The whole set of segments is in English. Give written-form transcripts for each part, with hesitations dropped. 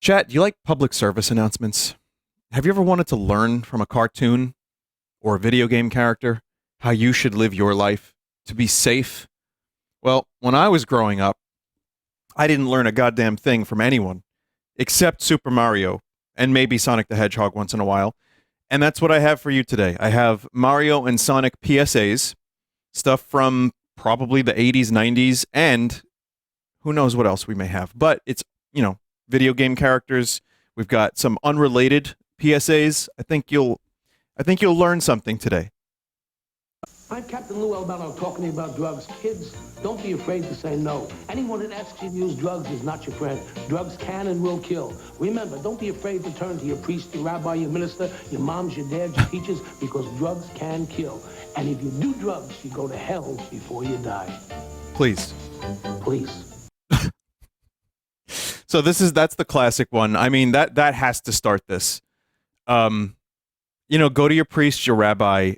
Chat, do you like public service announcements? Have you ever wanted to learn from a cartoon or a video game character how you should live your life to be safe? Well, when I was growing up, I didn't learn a goddamn thing from anyone except Super Mario and maybe Sonic the Hedgehog once in a while. And that's what I have for you today. I have Mario and Sonic PSAs, stuff from probably the 80s, 90s, and who knows what else we may have. But it's, video game characters. We've got some unrelated PSAs. I think you'll learn something today. I'm Captain Lou Albano talking to you about drugs. Kids, don't be afraid to say no. Anyone that asks you to use drugs is not your friend. Drugs can and will kill. Remember, don't be afraid to turn to your priest, your rabbi, your minister, your moms, your dads, your teachers, because drugs can kill. And if you do drugs, you go to hell before you die. Please. Please. So that's the classic one. I mean, that has to start this. Go to your priest, your rabbi.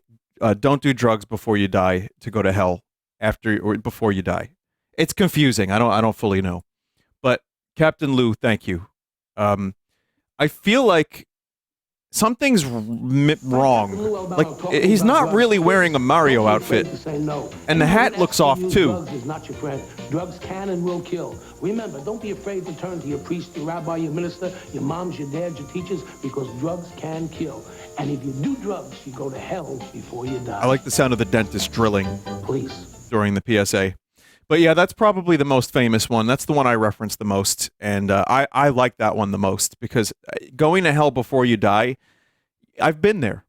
Don't do drugs before you die to go to hell after or before you die. It's confusing. I don't fully know. But Captain Lou, thank you. I feel like something's wrong. Like he's not really wearing a Mario outfit, and the hat looks off too. Drugs is not your friend. Drugs can and will kill. Remember, don't be afraid to turn to your priest, your rabbi, your minister, your moms, your dads, your teachers, because drugs can kill. And if you do drugs, you go to hell before you die. I like the sound of the dentist drilling. Please. During the PSA. But yeah, that's probably the most famous one. That's the one I reference the most. And I like that one the most because going to hell before you die, I've been there.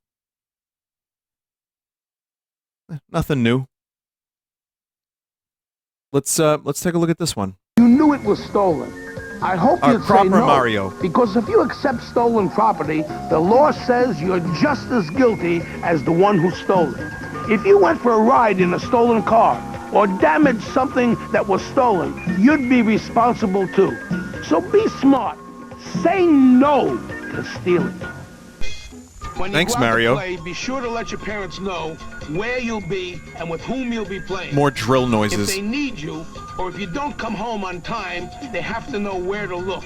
Nothing new. Let's take a look at this one. You knew it was stolen. I hope you'd say no, Mario. Because if you accept stolen property, the law says you're just as guilty as the one who stole it. If you went for a ride in a stolen car or damaged something that was stolen, you'd be responsible too. So be smart. Say no to stealing. When you Thanks, go out Mario. to play, be sure to let your parents know where you'll be and with whom you'll be playing. More drill noises. If they need you, or if you don't come home on time, they have to know where to look.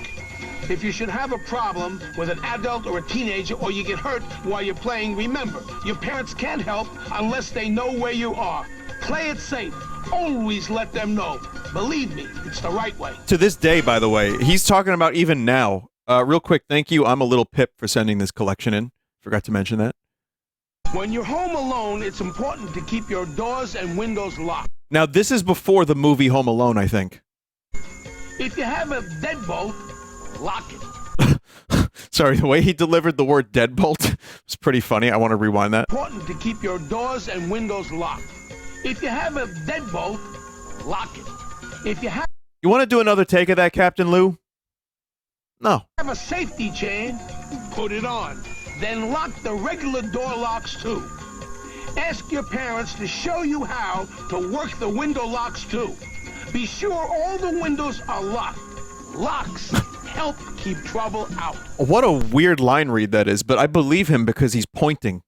If you should have a problem with an adult or a teenager, or you get hurt while you're playing, remember, your parents can't help unless they know where you are. Play it safe. Always let them know. Believe me, it's the right way. To this day, by the way, he's talking about even now. Real quick, thank you. I'm a little pip for sending this collection in. Forgot to mention that. When you're home alone, it's important to keep your doors and windows locked. Now, this is before the movie Home Alone, I think. If you have a deadbolt, lock it. Sorry, the way he delivered the word deadbolt was pretty funny. I want to rewind that. Important to keep your doors and windows locked. If you have a deadbolt, lock it. If you have... You want to do another take of that, Captain Lou? No. Have a safety chain, put it on. Then lock the regular door locks too. Ask your parents to show you how to work the window locks too. Be sure all the windows are locked. Locks help keep trouble out. What a weird line read that is, but I believe him because he's pointing.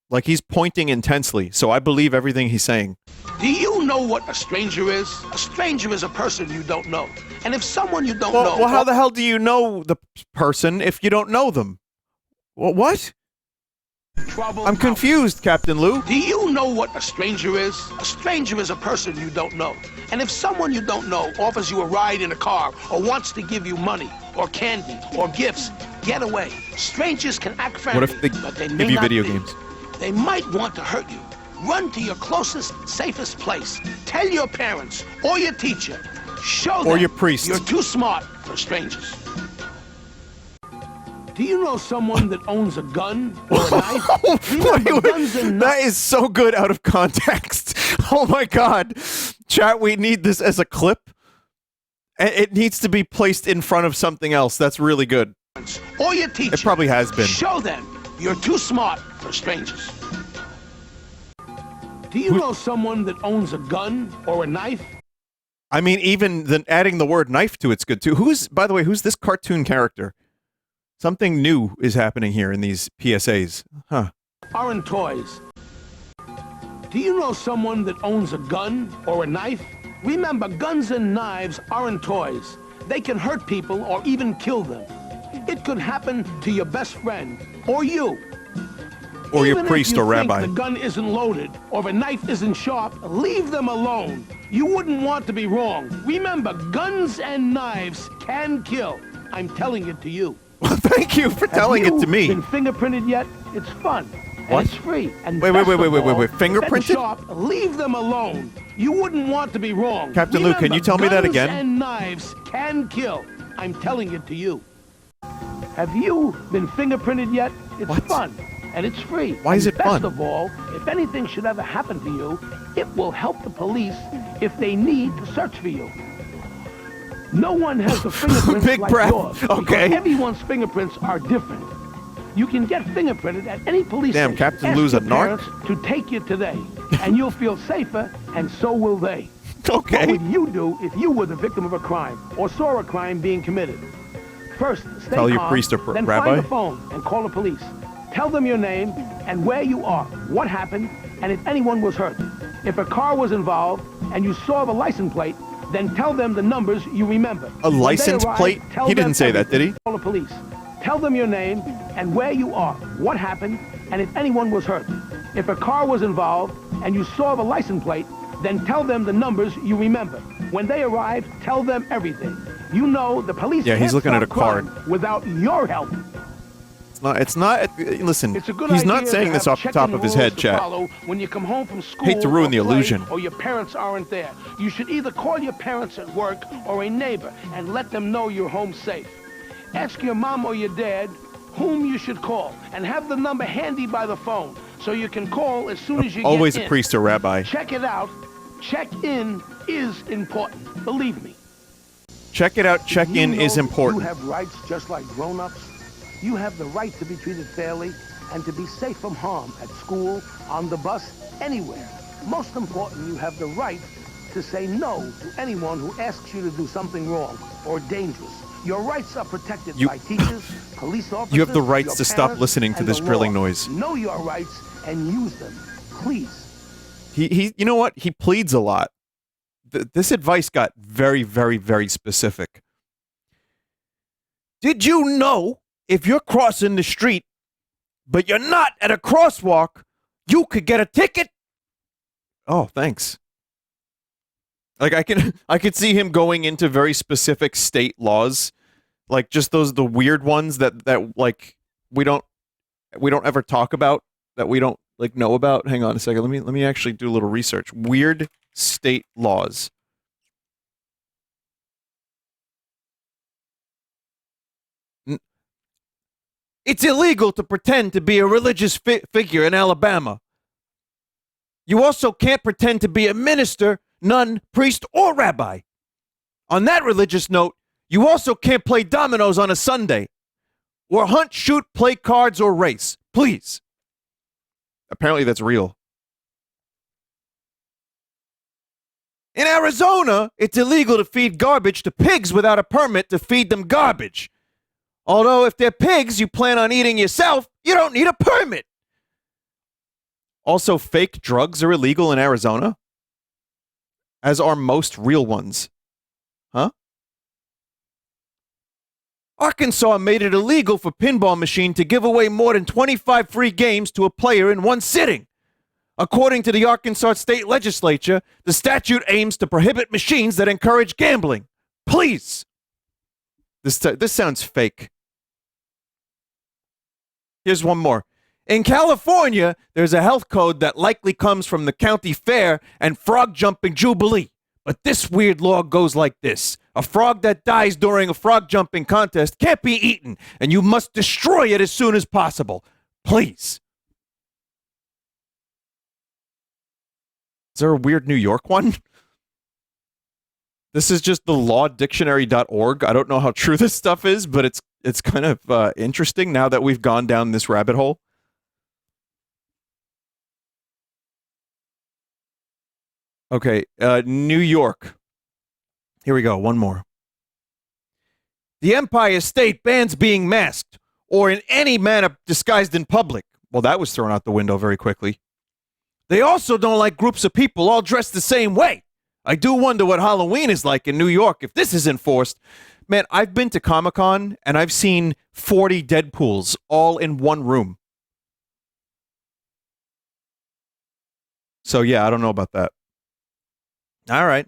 Like he's pointing intensely, so I believe everything he's saying. Do you know what a stranger is? A stranger is a person you don't know. And if someone you don't know... Well, how the hell do you know the person if you don't know them? What? I'm confused, Captain Lou. Do you know what a stranger is? A stranger is a person you don't know. And if someone you don't know offers you a ride in a car or wants to give you money or candy or gifts, get away. Strangers can act friendly, what if they but they give you video games? They might want to hurt you. Run to your closest, safest place. Tell your parents or your teacher. Show them or your priest. You're too smart for strangers. Do you know someone that owns a gun or a knife? That is so good out of context. Oh my God. Chat, we need this as a clip. It needs to be placed in front of something else. That's really good. Or your teacher. It probably has been. Show them you're too smart for strangers. Do you know someone that owns a gun or a knife? I mean, even adding the word knife to it's good too. By the way, who's this cartoon character? Something new is happening here in these PSAs. Huh. Aren't toys. Do you know someone that owns a gun or a knife? Remember, guns and knives aren't toys. They can hurt people or even kill them. It could happen to your best friend or you. Or your Even priest if you or rabbi. think the gun isn't loaded or the knife isn't sharp, leave them alone. You wouldn't want to be wrong. Remember, guns and knives can kill. I'm telling it to you. Well, thank you for telling it to me. Have you been fingerprinted yet? It's fun. And What? it's free. And Wait. best of all, Fingerprinted? if sharp, leave them alone. You wouldn't want to be wrong. Captain Luke, can you tell me that again? Guns and knives can kill. I'm telling it to you. Have you been fingerprinted yet? It's What? fun. And it's free. Why is And it fun? Best of all, if anything should ever happen to you, it will help the police if they need to search for you. No one has the fingerprints Big like breath. yours. because Okay. Everyone's fingerprints are different. You can get fingerprinted at any police Damn, station. Captain Ask Lou's a your narc? parents to take you today, and you'll feel safer, and so will they. What Okay. would you do if you were the victim of a crime or saw a crime being committed? First, stay Tell your calm, priest or then rabbi? find the phone and call the police. Tell them your name and where you are, what happened, and if anyone was hurt. If a car was involved and you saw the license plate, then tell them the numbers you remember. A When they license arrive, plate? tell He didn't them say that, did he? everything. Call the police. Tell them your name and where you are, what happened, and if anyone was hurt. If a car was involved and you saw the license plate, then tell them the numbers you remember. When they arrive, tell them everything. You know the police Yeah, he's can't looking at stop a card. crime without your help. It's not, listen, It's a good he's idea not saying to this have off the top check-in of his rules head, to chat. follow when you come home from school. Hate to ruin or the play, illusion. Or your parents aren't there. You should either call your parents at work or a neighbor and let them know you're home safe. Ask your mom or your dad whom you should call and have the number handy by the phone so you can call as soon as you Always get a in. priest or rabbi. Check it out. Check-in is important. Believe me. Check it out. Check-in You know is important. You have rights just like grown-ups. You have the right to be treated fairly and to be safe from harm at school, on the bus, anywhere. Most important, you have the right to say no to anyone who asks you to do something wrong or dangerous. Your rights are protected by teachers, police officers. You have the rights your to stop parents, listening to and this the drilling law. noise. Know your rights and use them, please. He, you know what? He pleads a lot. This advice got very, very, very specific. Did you know if you're crossing the street, but you're not at a crosswalk, you could get a ticket? Oh, thanks. Like I could see him going into very specific state laws, like just the weird ones that like we don't ever talk about, that we don't like know about. Hang on a second. Let me actually do a little research. Weird state laws. It's illegal to pretend to be a religious figure in Alabama. You also can't pretend to be a minister, nun, priest, or rabbi. On that religious note, you also can't play dominoes on a Sunday, or hunt, shoot, play cards, or race. Please. Apparently that's real. In Arizona, it's illegal to feed garbage to pigs without a permit to feed them garbage. Although if they're pigs you plan on eating yourself, you don't need a permit. Also, fake drugs are illegal in Arizona, as are most real ones. Huh? Arkansas made it illegal for pinball machine to give away more than 25 free games to a player in one sitting. According to the Arkansas State Legislature, the statute aims to prohibit machines that encourage gambling. Please. This sounds fake. Here's one more. In California, there's a health code that likely comes from the county fair and frog jumping jubilee. But this weird law goes like this. A frog that dies during a frog jumping contest can't be eaten, and you must destroy it as soon as possible. Please. Is there a weird New York one? This is just the lawdictionary.org. I don't know how true this stuff is, but it's kind of interesting now that we've gone down this rabbit hole. Okay, New York. Here we go, one more. The Empire State bans being masked or in any manner disguised in public. Well, that was thrown out the window very quickly. They also don't like groups of people all dressed the same way. I do wonder what Halloween is like in New York if this is enforced, Man, I've been to Comic-Con and I've seen 40 Deadpools all in one room. So yeah, I don't know about that. All right.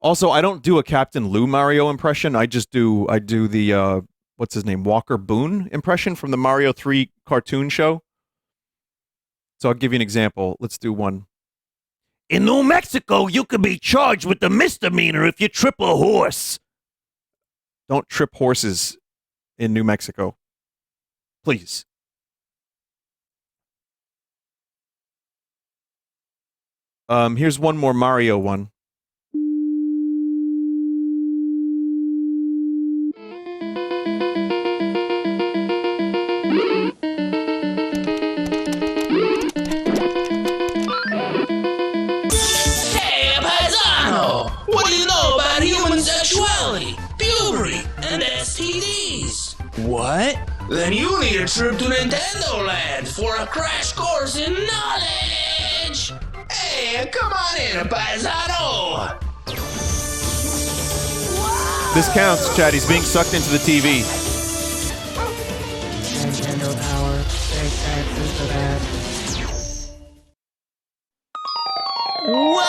Also, I don't do a Captain Lou Mario impression. I do the what's his name, Walker Boone impression from the Mario 3 cartoon show. So I'll give you an example. Let's do one. In New Mexico, you could be charged with a misdemeanor if you trip a horse. Don't trip horses in New Mexico. Please. Here's one more Mario one. What do you know about human sexuality, puberty, and STDs? What? Then you need a trip to Nintendo Land for a crash course in knowledge. Hey, come on in, paisano. This counts, Chad. He's being sucked into the TV. Nintendo Power. Take taxes for that. Whoa!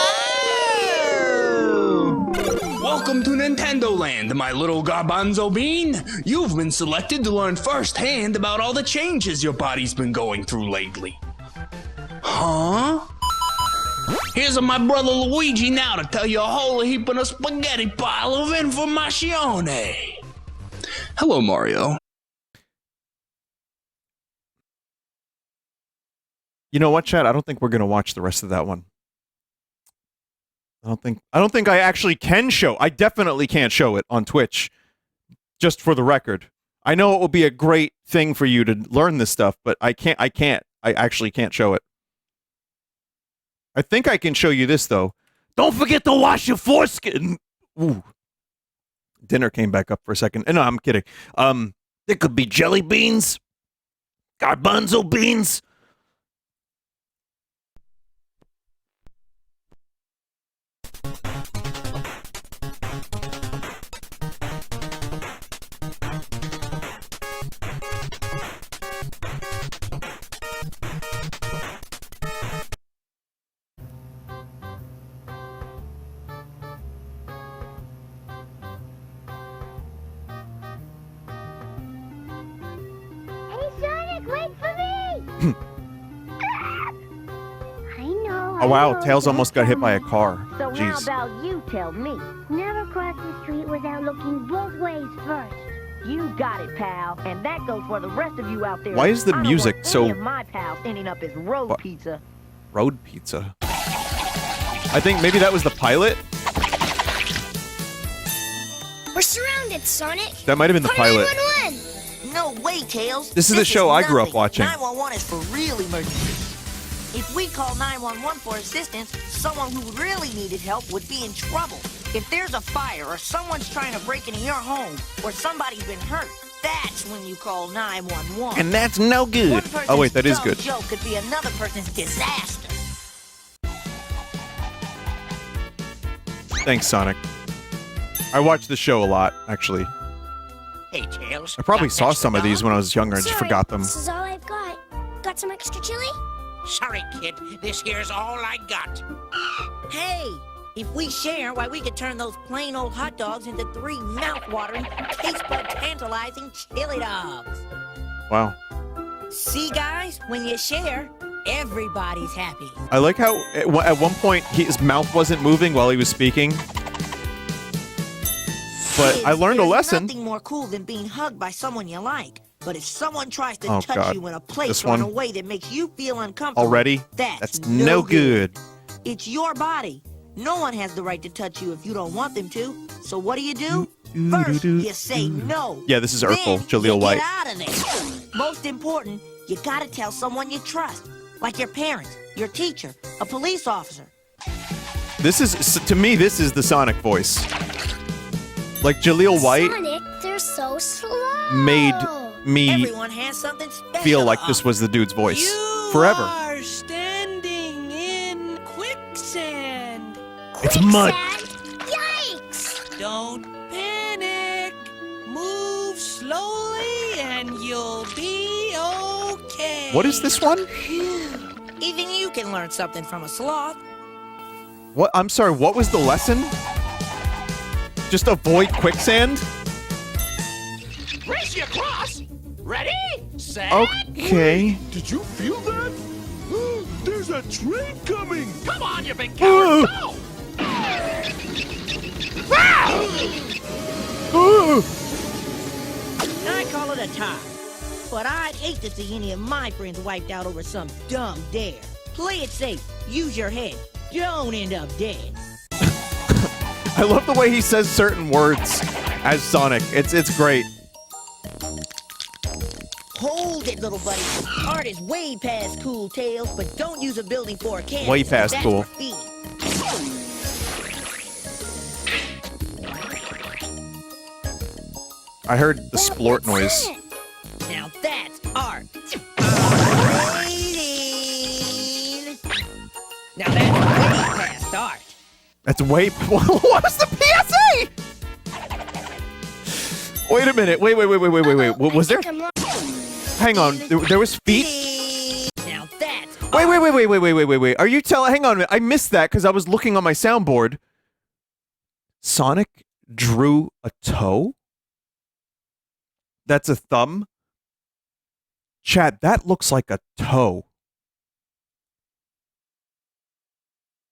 Welcome to Nintendo Land, my little garbanzo bean. You've been selected to learn firsthand about all the changes your body's been going through lately. Huh? Here's my brother Luigi now to tell you a whole heap of a spaghetti pile of information. Hello, Mario. You know what, Chad? I don't think we're gonna watch the rest of that one. I don't think I actually can show. I definitely can't show it on Twitch. Just for the record. I know it will be a great thing for you to learn this stuff, but I can't. I actually can't show it. I think I can show you this though. Don't forget to wash your foreskin. Ooh. Dinner came back up for a second. No, I'm kidding. There could be jelly beans, garbanzo beans. Oh wow, Tails almost got hit by a car. So Jeez. how about you tell me? Never cross the street without looking both ways first. You got it, pal. And that goes for the rest of you out there. Why is the music I don't want so... any of my pals ending up as road pizza. Road pizza? I think maybe that was the pilot? We're surrounded, Sonic. That might have been the Call pilot. 911. No way, Tails. This is the show I grew up watching. 911 is for real emergencies. If we call 911 for assistance, someone who really needed help would be in trouble. If there's a fire or someone's trying to break into your home or somebody's been hurt, that's when you call 911. And that's no good. Oh wait, that is good. One joke could be another person's disaster. Thanks, Sonic. I watched the show a lot, actually. Hey, Tails. I probably got saw next some of to these dog? when I was younger and just Sorry, forgot them. This is all I've got. Got some extra chili? Sorry, kid. This here's all I got. Hey, if we share, why we could turn those plain old hot dogs into 3 mouth-watering, taste bud tantalizing chili dogs. Wow. See, guys, when you share, everybody's happy. I like how at one point his mouth wasn't moving while he was speaking. But Kids, I learned a there's lesson. Nothing more cool than being hugged by someone you like. But if someone tries to Oh, touch God. you in a place This or in one. a way that makes you feel uncomfortable, Already? that's no good. It's your body. No one has the right to touch you if you don't want them to. So what do? First, you say no. Yeah, this is Urkel, Then Jaleel you White. get out of there. Most important, you gotta tell someone you trust, like your parents, your teacher, a police officer. This is, to me, this is the Sonic voice. Like Jaleel White Sonic, they're so slow. made me Everyone has something special. feel like this was the dude's voice You forever. are standing in quicksand. It's mud. Quicksand? Yikes! Don't slowly and you'll be okay. What is this one? Even you can learn something from a sloth. What? I'm sorry, what was the lesson? Just avoid quicksand? Race you across. Ready? Set. Okay. Did you feel that? There's a train coming. Come on, you big coward. Go! I call it a tie. But I'd hate to see any of my friends wiped out over some dumb dare. Play it safe. Use your head. Don't end up dead. I love the way he says certain words as Sonic. It's great. Hold it, little buddy. Art is way past cool, Tails, but don't use a building for a canvas. Way past That's cool. graffiti. I heard the splort noise. Now that's art. Waiting. Now that's way past art. That's way... What is the PSA? Wait a minute. Wait. Was there... Hang on. There was feet? Now that's Wait. Are you telling... Hang on a minute. I missed that because I was looking on my soundboard. Sonic drew a toe? That's a thumb? Chad, that looks like a toe.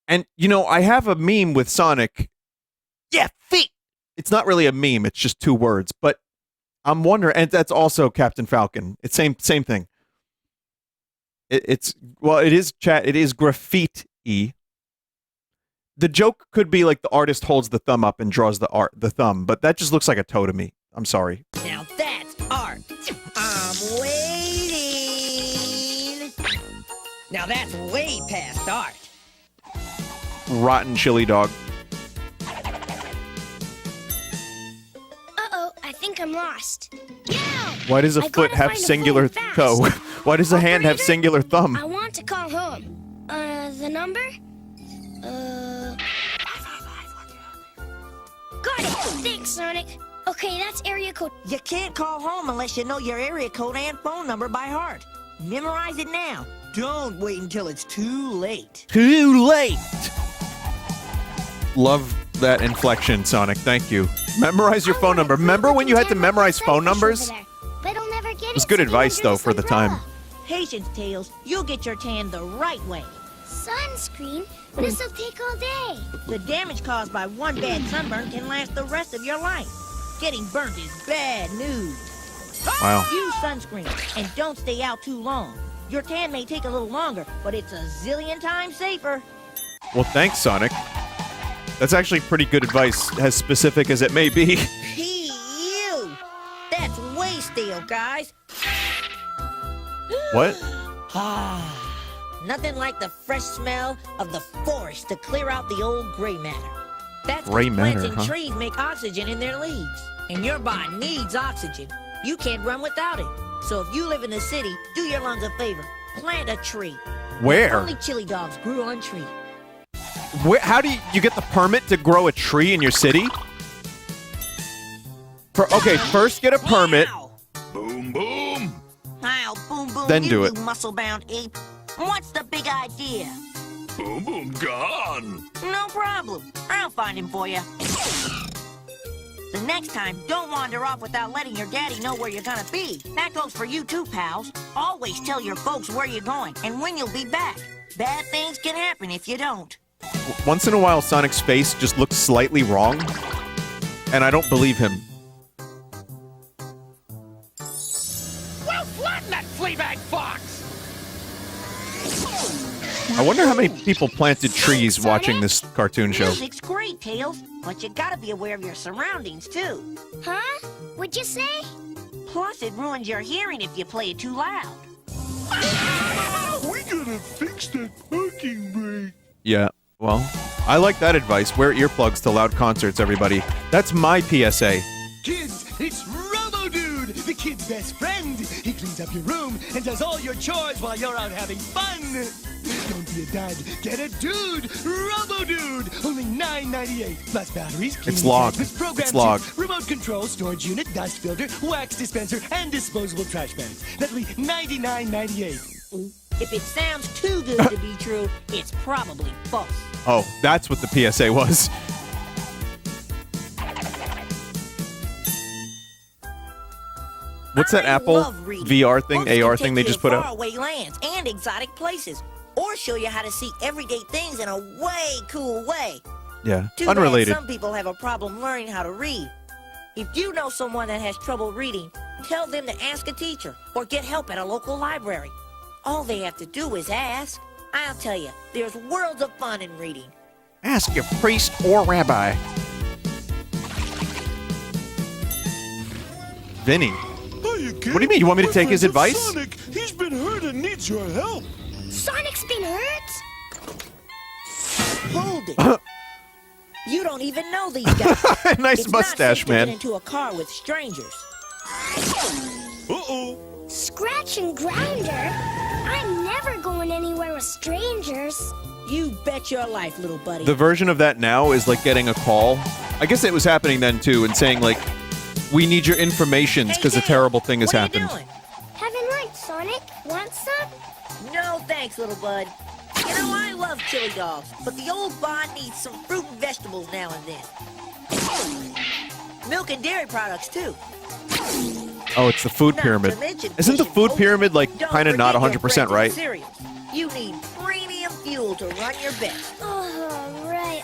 And, you know, I have a meme with Sonic. Yeah, feet! It's not really a meme, it's just two words. But I'm wondering, and that's also Captain Falcon. It's same thing. It is, Chad, it is graffiti. The joke could be like the artist holds the thumb up and draws the thumb, but that just looks like a toe to me. I'm sorry. Now that's art. I'm waiting. Now that's way past art. Rotten chili dog. Uh-oh, I think I'm lost. Yeah! Why does a I foot gotta have find a singular phone fast. toe? Why does a hand have Operator? singular thumb? I want to call home. The number? Got it! Thanks, Sonic. Okay, that's area code. You can't call home unless you know your area code and phone number by heart. Memorize it now. Don't wait until it's too late. Too late! Love that inflection, Sonic. Thank you. Memorize your phone number. Remember when you had to memorize phone numbers? But I'll never get It was good advice, though, for the time. Patience, Tails. You'll get your tan the right way. Sunscreen? This'll take all day. The damage caused by one bad sunburn can last the rest of your life. Getting burnt is bad news. Wow. Use sunscreen and don't stay out too long. Your tan may take a little longer, but it's a zillion times safer. Well, thanks, Sonic. That's actually pretty good advice, as specific as it may be. P.U. That's way stale, guys. What? Nothing like the fresh smell of the forest to clear out the old gray matter. That's 'cause Gray plants matter, and huh? trees make oxygen in their leaves. And your body needs oxygen. You can't run without it. So if you live in the city, do your lungs a favor. Plant a tree. Where? Only chili dogs grew on trees. How do you get the permit to grow a tree in your city? Okay, first get a permit. Wow. Boom, boom. I'll boom boom Then you, do it. you muscle-bound ape. What's the big idea? Boom, boom, gone. No problem. I'll find him for you. The next time, don't wander off without letting your daddy know where you're gonna be. That goes for you too, pals. Always tell your folks where you're going and when you'll be back. Bad things can happen if you don't. Once in a while, Sonic's face just looks slightly wrong, and I don't believe him. Well, flatten that fleabag fox. I wonder how many people planted trees watching this cartoon show. Music's great, Tails, but you gotta be aware of your surroundings too. Huh? What'd you say? Plus, it ruins your hearing if you play it too loud. We gotta fix that parking brake. Yeah, well, I like that advice. Wear earplugs to loud concerts, everybody. That's my PSA. Kids, it's Robo-Dude, the kid's best friend. He cleans up your room and does all your chores while you're out having fun. Don't be a dud. Get a dude. Robo Dude. Only $9.98. Plus batteries, cleaning logged. service, program It's logged. chip, remote control, storage unit, dust filter, wax dispenser, and disposable trash bags. That'll be $99.98. If it sounds too good to be true, it's probably false. Oh, that's what the PSA was. What's that Apple love reading. VR thing, Books can AR take thing they you just to put out? faraway lands and exotic places, or show you how to see everyday things in a way cool way. Yeah, Too unrelated. bad some people have a problem learning how to read. If you know someone that has trouble reading, tell them to ask a teacher or get help at a local library. All they have to do is ask. I'll tell you, there's worlds of fun in reading. Ask your priest or rabbi. Vinny, what do you mean? You want me to take his advice? Sonic, he's been hurt and needs your help. Sonic's been hurt? Hold it. You don't even know these guys. Nice It's mustache, not safe to man. get into a car with strangers. Uh-oh. Scratch and Grounder? I'm never going anywhere with strangers. You bet your life, little buddy. The version of that now is like getting a call. I guess it was happening then too, and saying like, "We need your informations because a Dale, terrible thing has what are happened." you doing? Having lunch, Sonic. Want some? No thanks, little bud. You know, I love chili dogs, but the old bod needs some fruit and vegetables now and then. Milk and dairy products, too. Oh, it's the food Not pyramid. to mention Isn't the fish and food poultry. pyramid like Don't kind of not forget your 100% breads and right? cereals. You need premium fuel to run your best. Oh, right.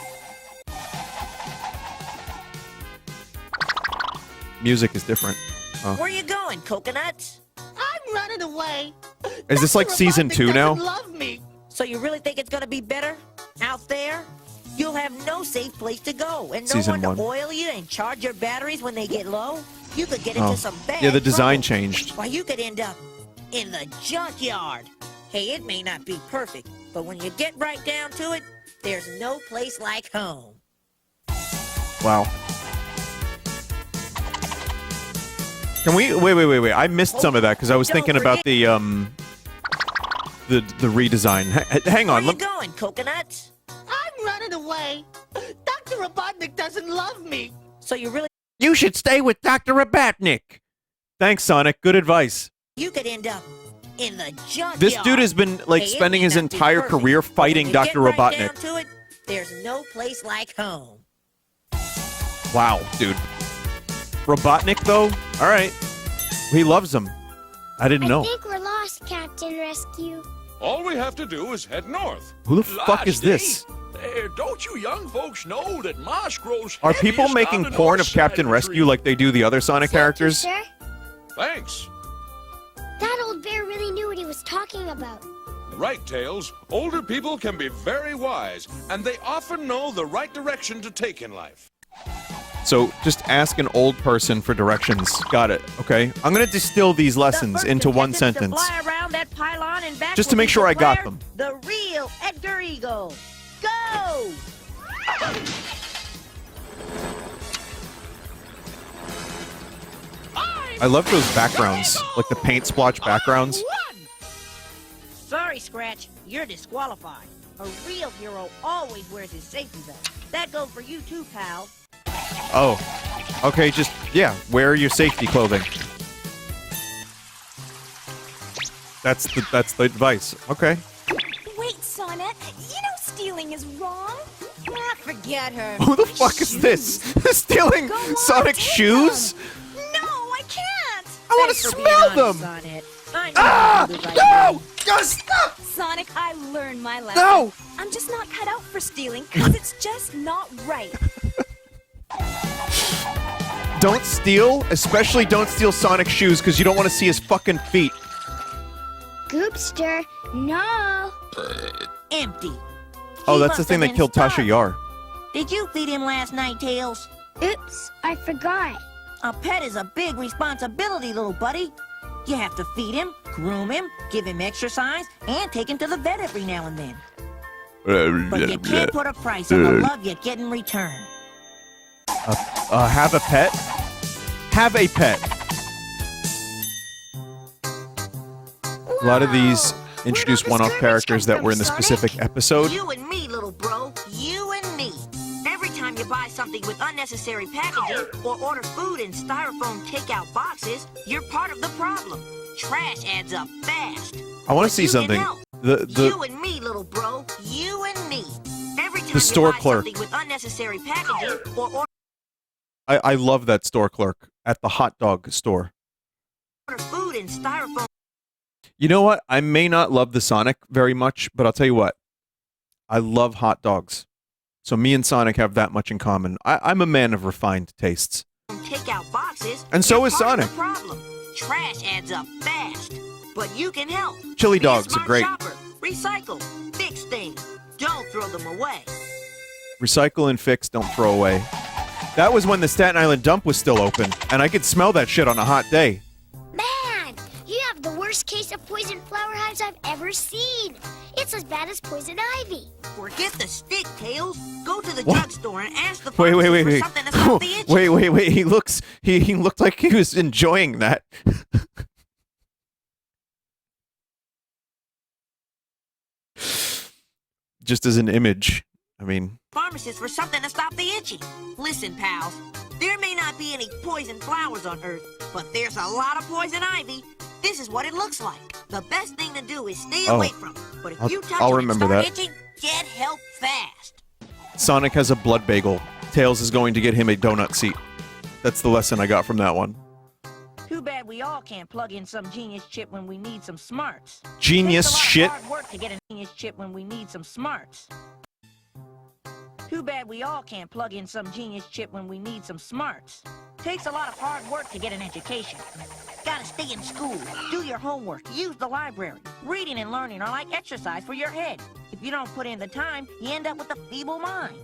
Music is different. Where you going, coconuts? I'm running away. Is this like Dr. season Robotnik 2 now? doesn't love me. So you really think it's gonna be better out there? You'll have no safe place to go, and no Season one to 1. oil you and charge your batteries when they get low. You could get Oh. into some bad Yeah, the design trouble. changed. Why, you could end up in the junkyard. Hey, it may not be perfect, but when you get right down to it, there's no place like home. Wow. Can we wait. I missed some of that because I was Don't thinking about forget- the redesign. Hang on. Where you going, coconuts? I'm running away. Dr. Robotnik doesn't love me. So you really You should stay with Dr. Robotnik. Thanks, Sonic. Good advice. you could end up in the junkyard. This dude has been like Hey, it spending may his not be entire perfect, career but when fighting you Dr. get right Robotnik. down to it, there's no place like home. Wow, dude. Robotnik, though? All right. He loves him. I didn't know. I think we're lost, Captain Rescue. All we have to do is head north. Who the fuck is this? Don't you young folks know that moss grows Are people heaviest making on the porn north of side Captain the Rescue tree? like they do the other Sonic characters? Sir, Thanks. that old bear really knew what he was talking about. Right, Tails. Older people can be very wise, and they often know the right direction to take in life. So just ask an old person for directions. Got it. Okay. I'm going to distill these lessons into one sentence. To fly around that pylon and back Just to will make be sure I got declared them. The real Edgar Eagle. Go! I love those backgrounds, like the paint splotch backgrounds. Sorry, Scratch. You're disqualified. A real hero always wears his safety belt. That goes for you too, pal. Oh. Okay, just, yeah, wear your safety clothing. That's the advice. Okay. Wait, Sonic. You know stealing is wrong. Ah, forget her. Who the fuck is this? Stealing Go on, Sonic take shoes? them. No, I can't. I want to Thanks for being smell honest them! on it. I know Ah! you do the right No! thing. Just stop! Sonic, I learned my lesson. No! I'm just not cut out for stealing because it's just not right. Don't steal, especially don't steal Sonic shoes because you don't want to see his fucking feet. Goopster, no. Empty. Oh, He that's the must thing have that been killed Tasha starved. Yar. Did you feed him last night, Tails? Oops, I forgot. A pet is a big responsibility, little buddy. You have to feed him, groom him, give him exercise, and take him to the vet every now and then. But you can't put a price on the love you get in return. Have a pet? Have a pet. A lot of these introduce one-off characters that were in the specific episode. You and me, little bro. You and me. Every time you buy something with unnecessary packaging or order food in styrofoam takeout boxes, you're part of the problem. Trash adds up fast. I want to see something. You and me, little bro. You and me. Every time The store you buy clerk. something with unnecessary packaging or order I love that store clerk at the hot dog store. food in styrofoam. You know what? I may not love the Sonic very much, but I'll tell you what. I love hot dogs. So me and Sonic have that much in common. I'm a man of refined tastes. Takeout boxes. And so you're is part of Sonic. the problem. Trash adds up fast. But you can help. Chili Be a dogs are smart great. shopper. Recycle. Fix things. Don't throw them away. Recycle and fix, don't throw away. That was when the Staten Island dump was still open, and I could smell that shit on a hot day. Man, you have the worst case of poison flower hives I've ever seen. It's as bad as poison ivy. Forget the stick, Tails. Go to the What? drugstore and ask the Wait, pharmacist for wait. something to stop the itch. Wait. He looked like he was enjoying that. Just as an image. I mean, Pharmacist for something to stop the itching. Listen, pals. There may not be any poison flowers on Earth, but there's a lot of poison ivy. This is what it looks like. The best thing to do is stay away from it. But if you touch I'll it and remember start that. itching, get help fast. Sonic has a blood bagel. Tails is going to get him a donut seat. That's the lesson I got from that one. Too bad we all can't plug in some genius chip when we need some smarts. Genius Takes a lot shit. of hard work to get a genius chip when we need some smarts. Too bad we all can't plug in some genius chip when we need some smarts. Takes a lot of hard work to get an education. Gotta stay in school, do your homework, use the library. Reading and learning are like exercise for your head. If you don't put in the time, you end up with a feeble mind.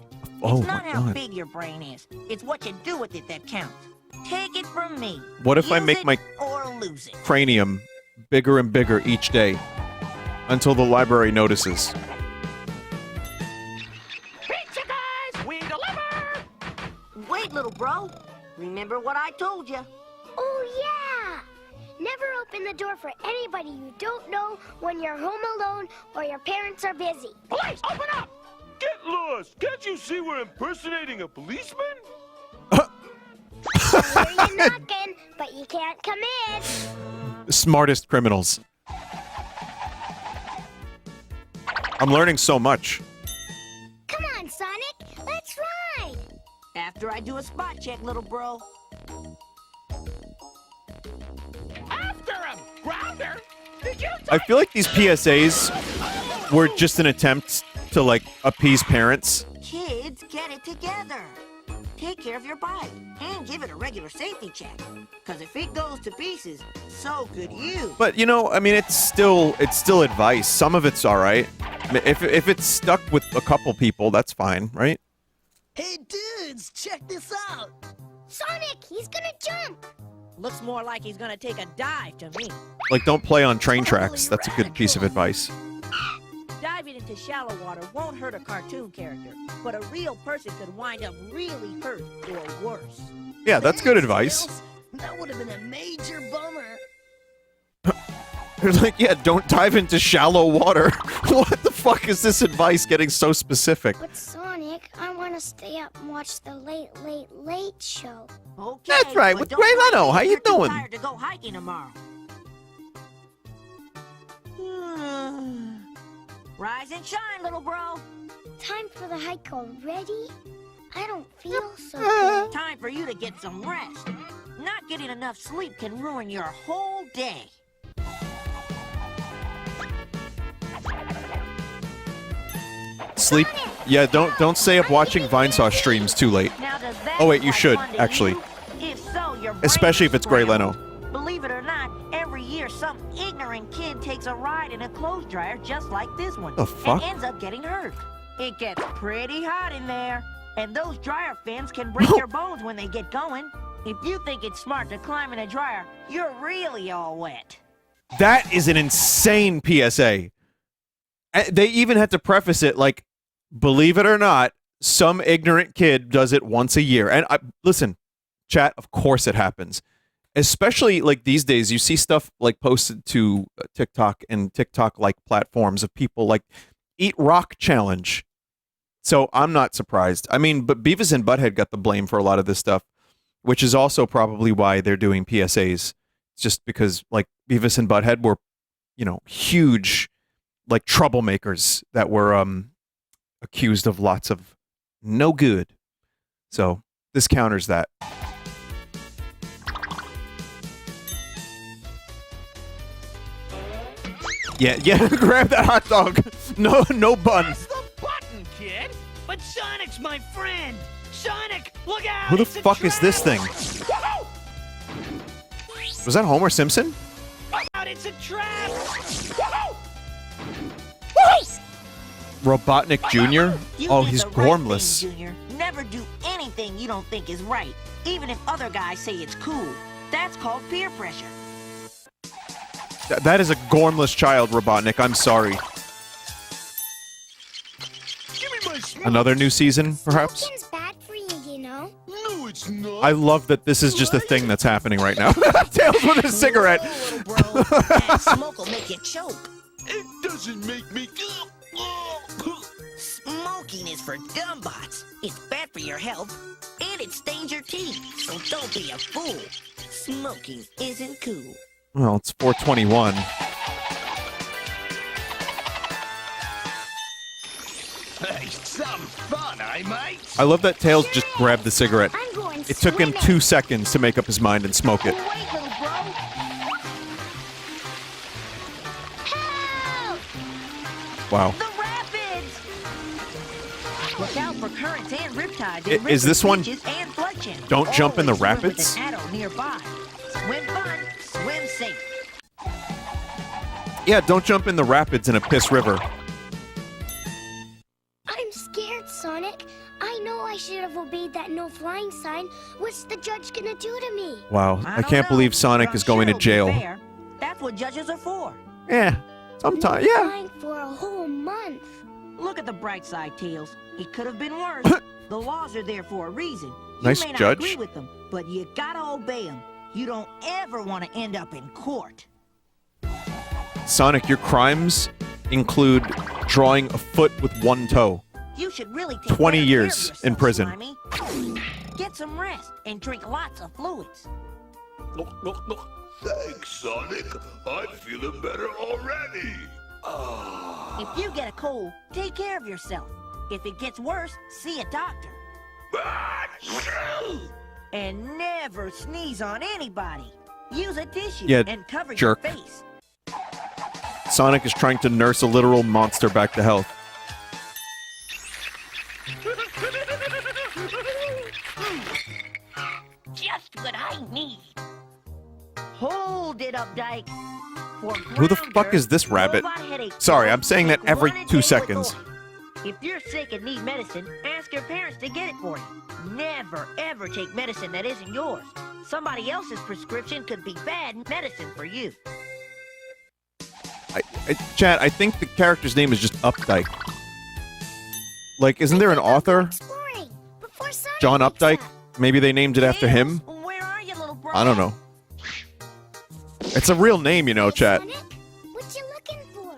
Oh It's not my how God. big your brain is. It's what you do with it that counts. Take it from me. What if I Use make it my or lose it? cranium bigger and bigger each day until the library notices? Pizza guys, we deliver! Wait, little bro. Remember what I told you. Oh, yeah. Never open the door for anybody you don't know when you're home alone or your parents are busy. Police, open up! Get lost! Can't you see we're impersonating a policeman? I hear you knocking, but you can't come in. The smartest criminals. I'm learning so much. Come on, Sonic. Let's ride. After I do a spot check, little bro. After him! Grounder! Did you I feel like these PSAs were just an attempt to, like, appease parents. Kids, get it together. Take care of your bike and give it a regular safety check. Because if it goes to pieces, so could you. But, you know, I mean, it's still advice. Some of it's all right. If it's stuck with a couple people, that's fine, right? Hey, dudes, check this out. Sonic, he's gonna jump. Looks more like he's gonna take a dive to me. Like, don't play on train tracks. That's a good piece of advice. Diving into shallow water won't hurt a cartoon character, but a real person could wind up really hurt or worse. Yeah, that's good advice. That would have been a major bummer. They're like, yeah, don't dive into shallow water. What the fuck is this advice getting so specific? But Sonic, I want to stay up and watch the Late, Late, Late show. Okay, That's right, but with don't Ray worry Leno. if How you you're too doing? tired to go hiking tomorrow. Rise and shine, little bro. Time for the hike already? I don't feel so good. Time for you to get some rest. Not getting enough sleep can ruin your whole day. Sleep? Yeah, don't stay up watching Vinesauce streams too late. Now, does that Oh wait, you look should, fun to actually. you? If so, you're Especially if it's Gray Leno. Believe it or not, every year some ignorant kid takes a ride in a clothes dryer just like this one. The fuck? And ends up getting hurt. It gets pretty hot in there. And those dryer fins can break your bones when they get going. If you think it's smart to climb in a dryer, you're really all wet. That is an insane PSA. They even had to preface it like, believe it or not, some ignorant kid does it once a year. And listen, chat, of course it happens. Especially like these days, you see stuff like posted to TikTok and TikTok-like platforms of people like eat rock challenge. So I'm not surprised. I mean, but Beavis and Butthead got the blame for a lot of this stuff, which is also probably why they're doing PSAs. It's just because like Beavis and Butthead were, huge like troublemakers that were accused of lots of no good. So this counters that. Yeah, grab that hot dog. No bun. Press the button, kid. But Sonic's my friend. Sonic, look out! Who the it's a fuck is this thing? trap! Was that Homer Simpson? Look out, it's a trap! Robotnik Jr.? You Oh, did he's the right gormless. thing, Junior. Never do anything you don't think is right, even if other guys say it's cool. That's called peer pressure. That is a gormless child, Robotnik. I'm sorry. Another new season, perhaps? Smoking's bad for you, you know. No, it's not. I love that this is just a thing that's happening right now. Tails with a cigarette. That smoke will make you choke. It doesn't make me. Smoking is for dumbbots. It's bad for your health, and it stains your teeth. So don't be a fool. Smoking isn't cool. Well, it's 421. Hey, some fun, eh, mate? I love that Tails just grabbed the cigarette. I'm going It took him swimming. 2 seconds to make up his mind and smoke it. Wait, little bro. Help! Wow. The rapids! Look out for currents and riptides. I- is this one- And flood channels. Don't jump in the Always swim with rapids? an adult nearby. Swim fun, swim safe. Yeah, don't jump in the rapids in a piss river. I'm scared, Sonic. I know I should have obeyed that no flying sign. What's the judge gonna do to me? Wow, I don't can't know, believe Sonic but is I'm going sure to jail. it'll be fair. That's what judges are for. Yeah, sometimes, No yeah. flying for a whole month. Look at the bright side, Tails. It could have been worse. The laws are there for a reason. You Nice may not judge. agree with them, but you gotta obey them. You don't ever want to end up in court. Sonic, your crimes include drawing a foot with one toe. You should really take 20 better years care of yourself, in prison. Slimy. Get some rest and drink lots of fluids. Thanks, Sonic. I'm feeling better already. If you get a cold, take care of yourself. If it gets worse, see a doctor. And never sneeze on anybody. Use a tissue Yeah, and cover jerk. your face. Sonic is trying to nurse a literal monster back to health. Just what I need. Hold it up, Dyke. For Who the grounder, fuck is this rabbit? robot headache Sorry, pills I'm saying that take every one a 2 day seconds. with Oreo. If you're sick and need medicine, ask your parents to get it for you. Never, ever take medicine that isn't yours. Somebody else's prescription could be bad medicine for you. Chad, I think the character's name is just Updike. Like, isn't there an author? Exploring before Sonic John wakes Updike? up. Maybe they named it after him? Where are you, little bro? I don't know. It's a real name, you know, Chad. Sonic, what you looking for?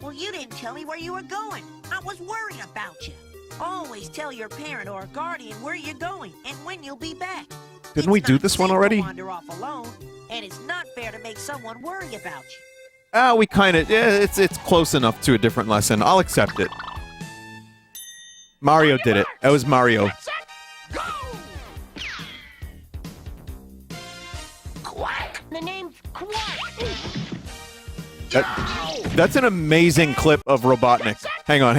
Well, you didn't tell me where you were going. I was worried about you. Always tell your parent or guardian where you're going and when you'll be back. Didn't we do this one already? Wander off alone, and it's not fair to make someone worry about you. We kind of, yeah, it's close enough to a different lesson. I'll accept it. Mario did it. That was Mario. Quack! The name's Quack! That's an amazing clip of Robotnik. Hang on.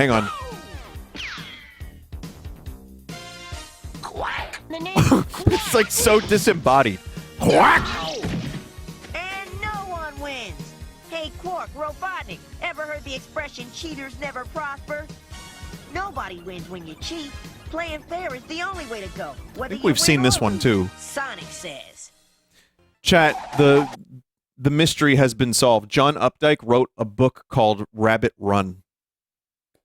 Quack! The name's It's like so disembodied. Quack! And no one wins! Hey, Quark, Robotnik, ever heard the expression cheaters never prosper? Nobody wins when you cheat. Playing fair is the only way to go. I think we've seen this one too. Sonic says. Chat, the mystery has been solved. John Updike wrote a book called Rabbit Run.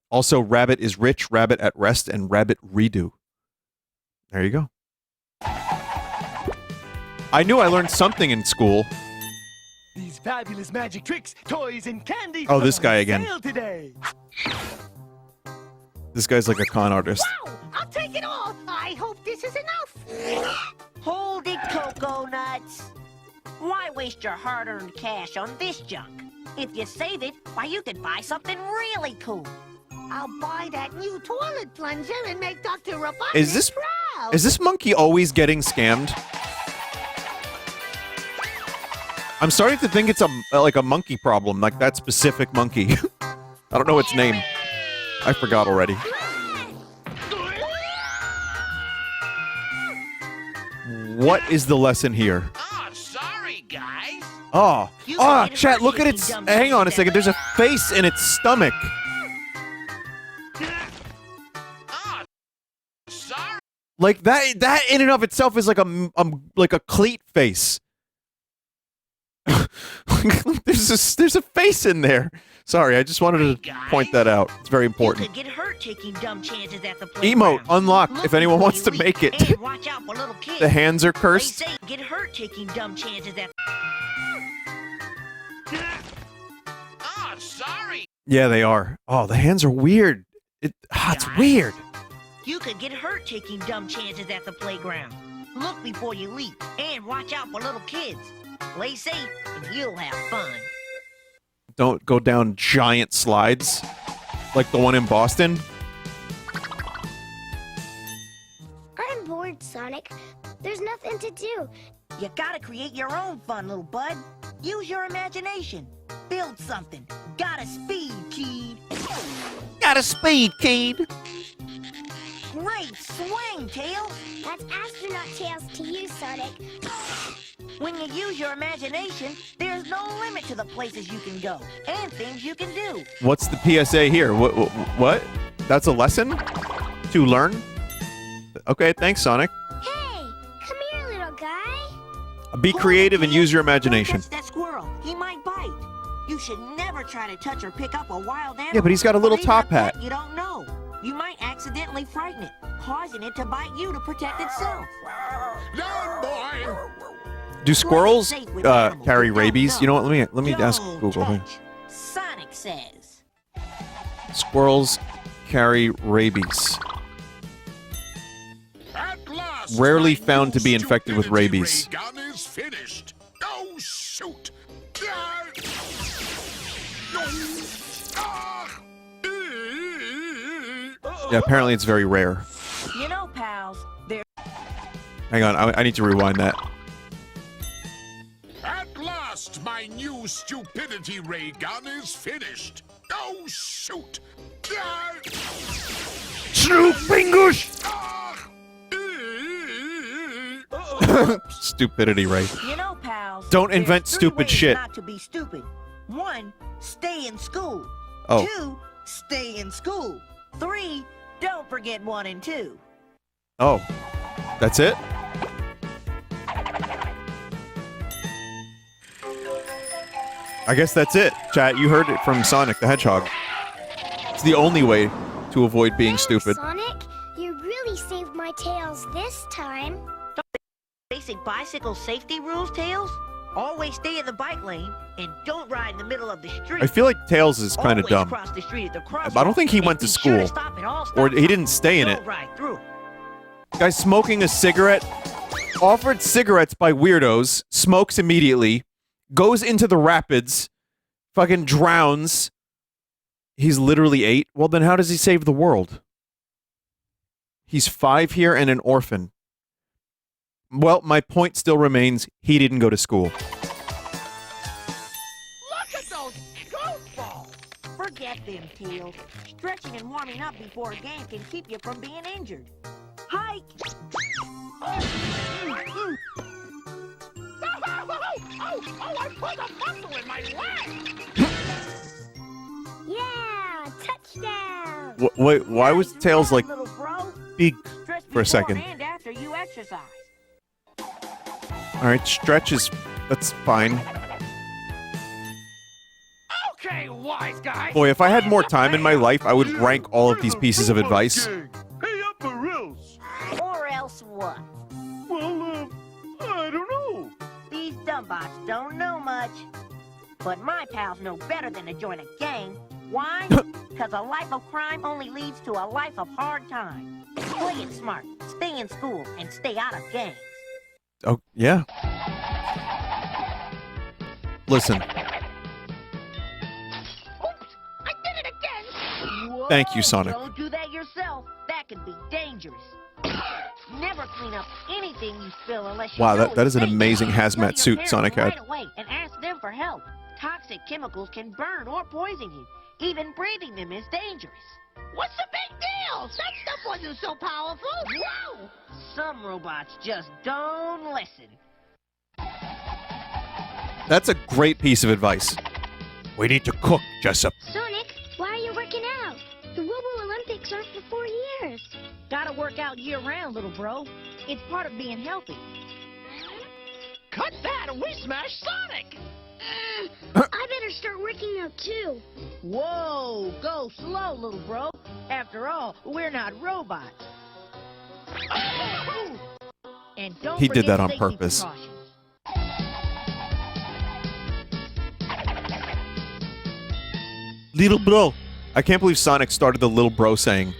Also, Rabbit is Rich, Rabbit at Rest, and Rabbit Redo. There you go. I knew I learned something in school. These fabulous magic tricks, toys, and candy. Oh, this are guy on again. sale today. This guy's like a con artist. Wow! I'll take it all. I hope this is enough. Hold it, Cocoa Nuts. Why waste your hard-earned cash on this junk? If you save it, why, you could buy something really cool. I'll buy that new toilet plunger and make Dr. Robotnik Is this proud. is this monkey always getting scammed? I'm starting to think it's like a monkey problem, like that specific monkey. I don't know its name. I forgot already. What is the lesson here? Oh, sorry, guys. Oh, chat, look at its... Hang on a second, there's a face in its stomach. Like, that in and of itself is like a cleat face. there's a face in there. Sorry, I just wanted to point that out. It's very important. You could get hurt taking dumb chances at the playground. Emote unlocked if anyone wants to make it. And watch out for little kids. The hands are cursed. They say get hurt taking dumb chances at... Oh, sorry. Yeah, they are. Oh, the hands are weird. It's weird. You could get hurt taking dumb chances at the playground. Look before you leap, and watch out for little kids. Play safe, and you'll have fun. Don't go down giant slides like the one in Boston. I'm bored, Sonic. There's nothing to do. You gotta create your own fun, little bud. Use your imagination. Build something. Got a speed, kid. Got a speed, kid. Great swing, Tails. That's astronaut tails to you, Sonic. When you use your imagination, there's no limit to the places you can go and things you can do. What's the PSA here? What? That's a lesson? To learn? Okay, thanks, Sonic. Hey, come here, little guy. Be creative and use your imagination. Don't touch that squirrel. He might bite. You should never try to touch or pick up a wild animal. Yeah, but he's got a little top hat. You don't know. You might accidentally frighten it, causing it to bite you to protect itself. No, boy. Do squirrels carry rabies? You know what? Let me ask Google. Here. Sonic says. Squirrels carry rabies. Rarely found to be infected with rabies. Gun is finished. Oh, shoot. Yeah, apparently it's very rare. You know, pals, there. Hang on, I need to rewind that. At last, my new stupidity ray gun is finished. Oh, shoot. Snoop fingers! Stupidity ray. You know, pals. Don't invent there's 3 stupid ways shit. Not to be stupid. 1, stay in school. Oh. 2, stay in school. 3, don't forget 1 and 2. Oh. That's it? I guess that's it, chat. You heard it from Sonic the Hedgehog. It's the only way to avoid being stupid. Sonic, you really saved my tails this time. Basic bicycle safety rules, Tails? Always stay in the bike lane and don't ride in the middle of the street. I feel like Tails is kind of Always dumb. cross the street at the crosswalk. I don't think he went to Be sure school. stop at all Or stop he didn't stay in signs. it. Don't ride through. Guy smoking a cigarette, offered cigarettes by weirdos, smokes immediately, goes into the rapids, fucking drowns. He's literally 8. Well, then how does he save the world? He's 5 here and an orphan. Well, my point still remains, he didn't go to school. Look at those goofballs! Forget them, Tails. Stretching and warming up before a game can keep you from being injured. Hike! Oh, I put a muscle in my leg! Yeah, touchdown! Wait, why was Tails like Little bro. big Stretch for a before second? and after you exercise. Alright, stretch is... that's fine. Okay, wise guy. Boy, if I had more time in my life, I would rank all of these pieces of advice. Hey, up for reals. Or else what? Well, I don't know. much. But my pals know better than to join a gang. Why? Because a life of crime only leads to a life of hard time. Play it smart, stay in school, and stay out of gangs. Oh, yeah. Listen. Thank you, Sonic. Don't do that yourself. That could be dangerous. Never clean up anything you spill unless you Wow, know that is an it's amazing dangerous. Go to hazmat your suit parents Sonic had. right away and ask them for help. Toxic chemicals can burn or poison you. Even breathing them is dangerous. What's the big deal? That stuff wasn't so powerful. Whoa! Some robots just don't listen. That's a great piece of advice. We need to cook, Jessup. Sonic, why are you working out? The Woo-Woo Olympics are for 4 years. Gotta work out year-round, little bro. It's part of being healthy. Cut that and we smash Sonic! I better start working out too. Whoa, go slow, little bro. After all, we're not robots. And don't He did that forget on safety purpose. precautions. Little bro. I can't believe Sonic started the little bro saying.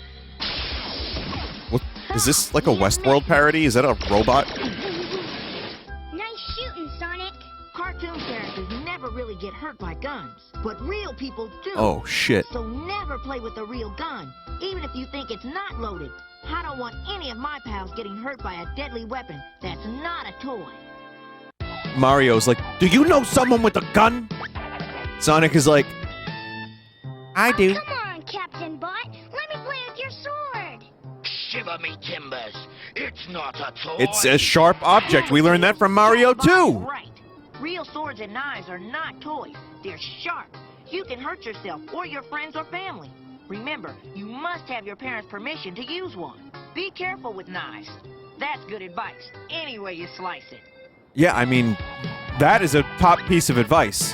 What? Is this like a Westworld parody? Is that a robot? Nice shooting, Sonic. Cartoon characters never really get hurt by guns, but real people do. Oh, shit. So never play with a real gun, even if you think it's not loaded. I don't want any of my pals getting hurt by a deadly weapon that's not a toy. Mario's like, do you know someone with a gun? Sonic is like, I do. Come on, Captain Butt. Let me play with your sword. Shiver me timbers. It's not a toy. It's a sharp object. We learned that from Mario too. Right. Real swords and knives are not toys. They're sharp. You can hurt yourself or your friends or family. Remember, you must have your parents' permission to use one. Be careful with knives. That's good advice, any way you slice it. Yeah, I mean, that is a top piece of advice.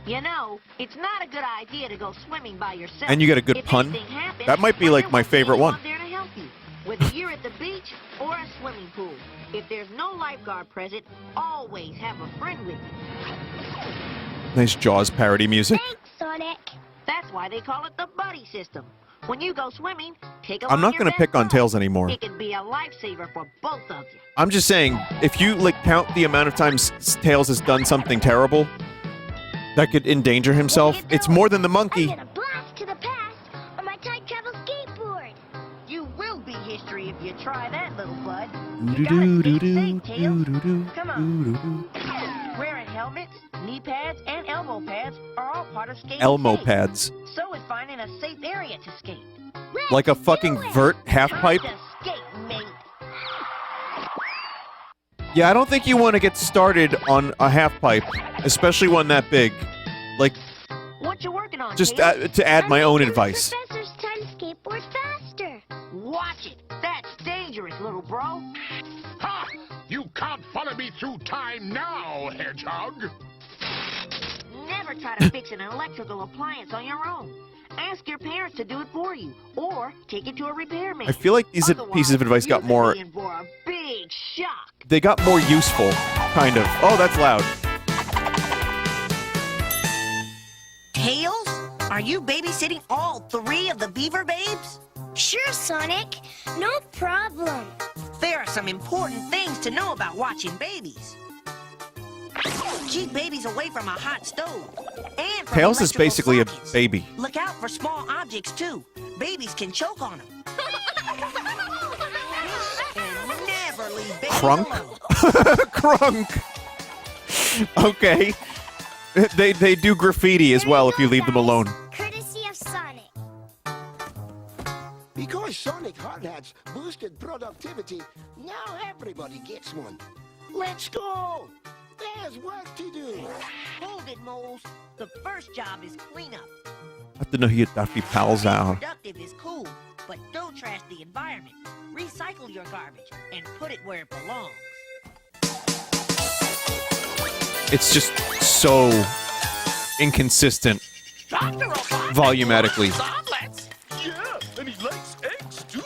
You know, it's not a good idea to go swimming by yourself. And you get a good If pun. anything happens, That might be like my favorite one. there to help you, whether you're at the beach or a swimming pool. If there's no lifeguard present, always have a friend with you. Nice Jaws parody music. Thanks, Sonic. That's why they call it the buddy system. When you go swimming, take I'm not going to pick on Tails anymore. It can be a lifesaver for both of you. I'm just saying, if you like count the amount of times Tails has done something terrible that could endanger himself, it's more than the monkey. I'm gonna blast to the past on my time travel skateboard. You will be history if you try that, little bud. You gotta stay safe, Tails. Come on. Wearing helmets, knee pads, and elbow pads are all part of skating. Elmo safe. pads. So is finding a safe area to skate. Like a fucking vert half pipe? Time to skate, mate. Yeah, I don't think you want to get started on a half pipe, especially one that big. Like, What you working on, just Tails? to add my own advice. Professor's time skateboard faster. Watch it. That's dangerous, little bro. Ha! You can't follow me through time now, Hedgehog. Never try to fix an electrical appliance on your own. Ask your parents to do it for you, or take it to a repairman. I feel like these pieces of advice got more. In for a big shock. They got more useful, kind of. Oh, that's loud. Tails, are you babysitting all 3 of the Beaver Babes? Sure, Sonic. No problem. There are some important things to know about watching babies. Keep babies away from a hot stove. And from Tails is electrical basically sockets. a baby. Look out for small objects, too. Babies can choke on them. And never leave babies Crunk? alone. Crunk. Okay. They do graffiti as well if you leave them alone. Courtesy of Sonic. Because Sonic Hard Hats boosted productivity, now everybody gets one. Let's go! There's work to do. Hold it, moles. The first job is cleanup. I have to know who your Duffy pals are. Productive is cool, but don't trash the environment. Recycle your garbage and put it where it belongs. It's just so inconsistent volumetrically. Omelets? Yeah, and he likes eggs too.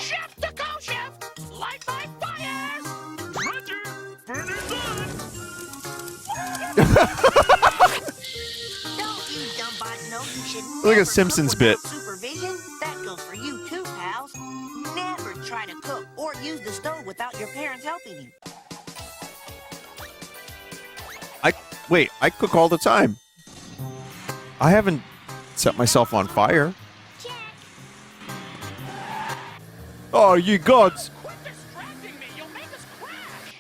Chef to go, chef! Light my fires! Roger, burners you dumb-bots know you should Like a never Simpsons cook bit. without supervision? That goes for you too, pals. Never try to cook or use the stove without your parents helping you. Wait, I cook all the time. I haven't set myself on fire. Oh, ye gods! Quit distracting me! You'll make us crash!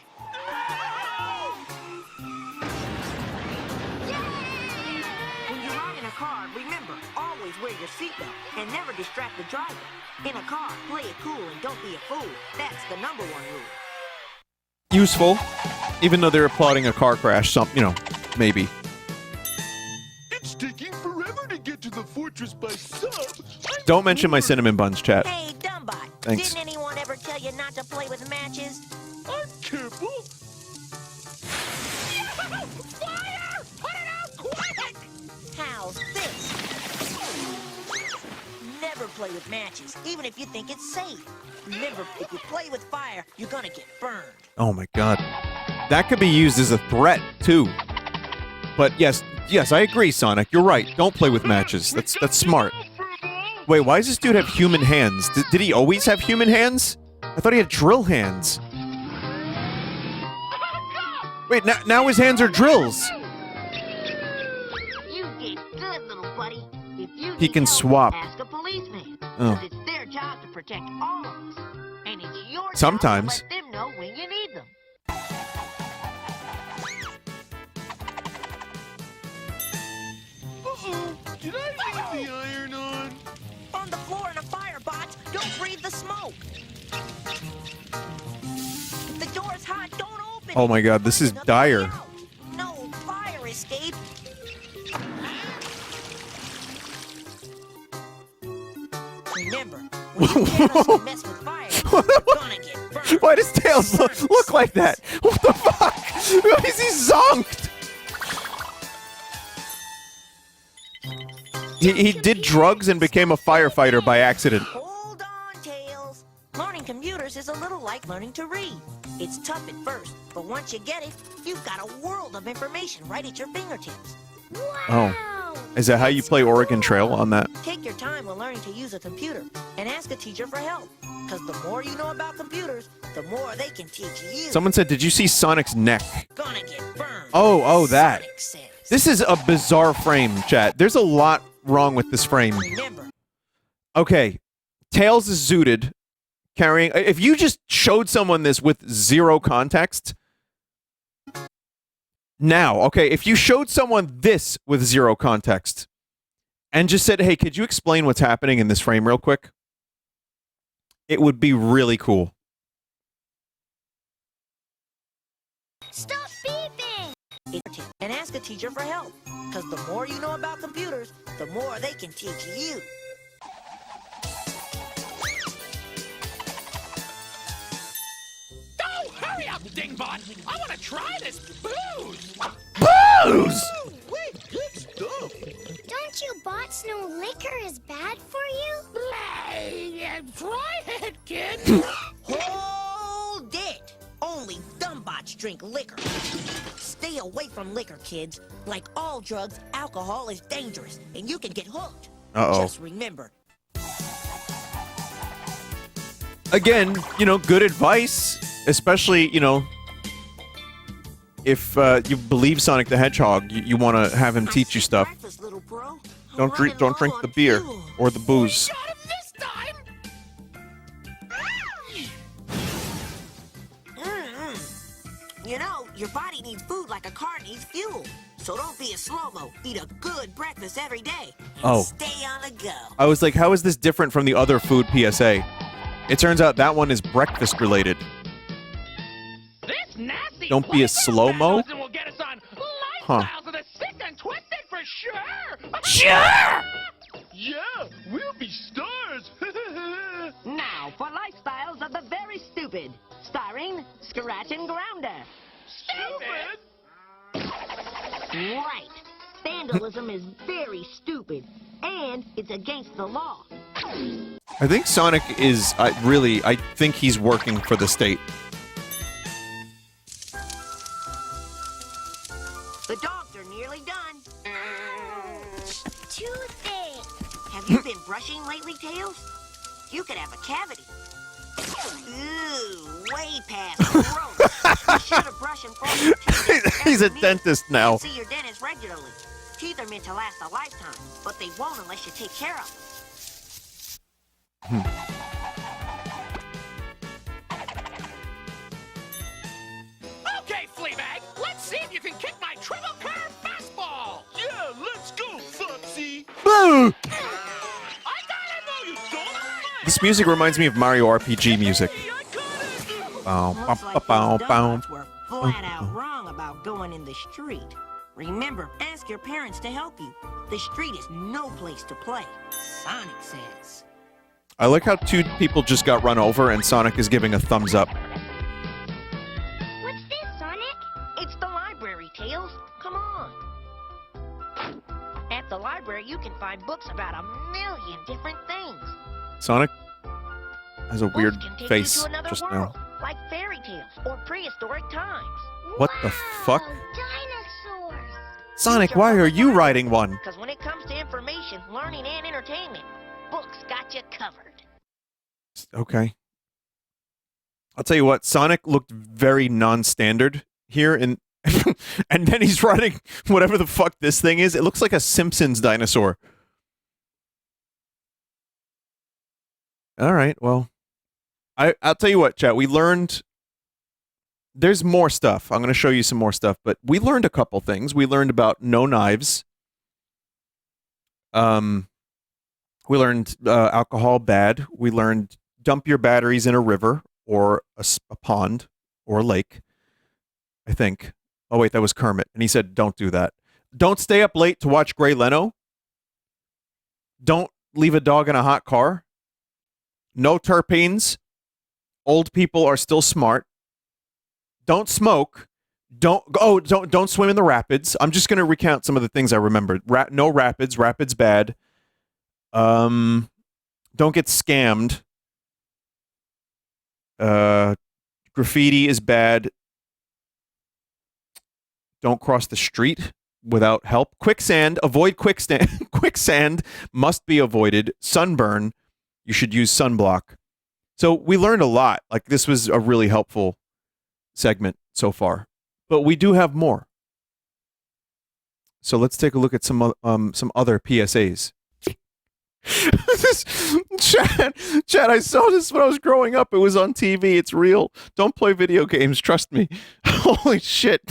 When you ride in a car, remember, always wear your seatbelt and never distract the driver. In a car, play it cool and don't be a fool. That's the #1 rule. Useful, even though they're applauding a car crash. Maybe. It's taking forever to get to the fortress by sub. Don't mention my cinnamon buns, chat. Hey, dumbbot. Thanks. Didn't anyone ever tell you not to play with matches? I'm careful. Fire! Put it out quick! How's this? Never play with matches, even if you think it's safe. Remember, if you play with fire, you're gonna get burned. Oh my god. That could be used as a threat, too. But yes, I agree, Sonic. You're right. Don't play with matches. That's smart. Wait, why does this dude have human hands? Did he always have human hands? I thought he had drill hands. Wait, now his hands are drills. You did good, little buddy. If you He can swap. ask a policeman. Oh. 'Cause it's their job to protect all of us. And it's your Sometimes. job to let them know when you need them. Uh-oh. Did I leave the iron on? On the floor in a fire, bots. Don't breathe the smoke. If the door's hot, don't open it. Oh my god, this is dire. No fire escape. Remember, when you carelessly mess with fire, you're gonna get burned. Why does Tails look like that? What the fuck? Why is he zonked? He did drugs and became a firefighter by accident. Hold on, Tails. Learning computers is a little like learning to read. It's tough at first, but once you get it, you've got a world of information right at your fingertips. Oh. Is that how you play Oregon Trail on that? Take your time when learning to use a computer and ask a teacher for help. Because the more you know about computers, the more they can teach you. Someone said, did you see Sonic's neck? Gonna get burned. Oh, that. Sonic says. This is a bizarre frame, chat. There's a lot wrong with this frame. Remember. Okay. Tails is zooted, carrying... If you just showed someone this with zero context... Now, okay, if you showed someone this with zero context and just said, hey, could you explain what's happening in this frame real quick? It would be really cool. Stop beeping! And ask a teacher for help. Because the more you know about computers, the more they can teach you. Oh, hurry up, Dingbot! I want to try this booze! Booze! Wait, good stuff. Don't you bots know liquor is bad for you? Try it, kid! Hold it! Only dumbbots drink liquor. Stay away from liquor, kids. Like all drugs, alcohol is dangerous, and you can get hooked. Uh-oh. Just remember. Again, good advice. Especially, if you believe Sonic the Hedgehog, you want to have him teach you stuff. Don't drink the beer or the booze. Your body needs food like a car needs fuel. So don't be a slow-mo. Eat a good breakfast every day. And Oh. Stay on the go. I was like, how is this different from the other food PSA? It turns out that one is breakfast related. This nasty Don't be a slow-mo? will get us on Huh. lifestyles of the sick and twisted for sure! Sure! Yeah, we'll be stars. Now for lifestyles of the very stupid, starring Scratch and Grounder. Stupid! Right. Vandalism is very stupid, and it's against the law. I think Sonic is, I think he's working for the state. The dog are nearly done. Toothache. Have you been brushing lately, Tails? You could have a cavity. Ooh, way past gross. You should have brushed and flossed your teeth. He's a dentist now. And see your dentist regularly. Teeth are meant to last a lifetime, but they won't unless you take care of them. Okay, Fleabag, let's see if you can kick my triple curve fastball. Yeah, let's go, Foxy. Boo! I gotta know you don't. This music reminds me of Mario RPG music. Bow, Looks bow, like bow, those bow. donuts were flat out wrong about going in the street. Remember, ask your parents to help you. The street is no place to play, Sonic says. I like how 2 people just got run over and Sonic is giving a thumbs up. What's this, Sonic? It's the library, Tails. Come on. At the library, you can find books about a million different things. Sonic has a weird Books can take face you to another just world, now. like fairy tales or prehistoric times. What the fuck? Dinosaurs. Sonic, why are you riding one? Because when it comes to information, learning, and entertainment, books got you covered. Okay. I'll tell you what, Sonic looked very non-standard here, and and then he's riding whatever the fuck this thing is. It looks like a Simpsons dinosaur. All right, well, I'll tell you what, chat. We learned. There's more stuff. I'm going to show you some more stuff, but we learned a couple things. We learned about no knives. We learned alcohol bad. We learned dump your batteries in a river or a pond or a lake, I think. Oh, wait, that was Kermit. And he said, don't do that. Don't stay up late to watch Gray Leno. Don't leave a dog in a hot car. No terpenes. Old people are still smart. Don't smoke. Don't swim in the rapids. I'm just going to recount some of the things I remembered. No rapids. Rapids bad. Don't get scammed. Graffiti is bad. Don't cross the street without help. Quicksand. Avoid quicksand. Quicksand must be avoided. Sunburn. You should use sunblock. So we learned a lot. Like, this was a really helpful segment so far. But we do have more. So let's take a look at some other PSAs. Chad, I saw this when I was growing up. It was on TV. It's real. Don't play video games. Trust me. Holy shit.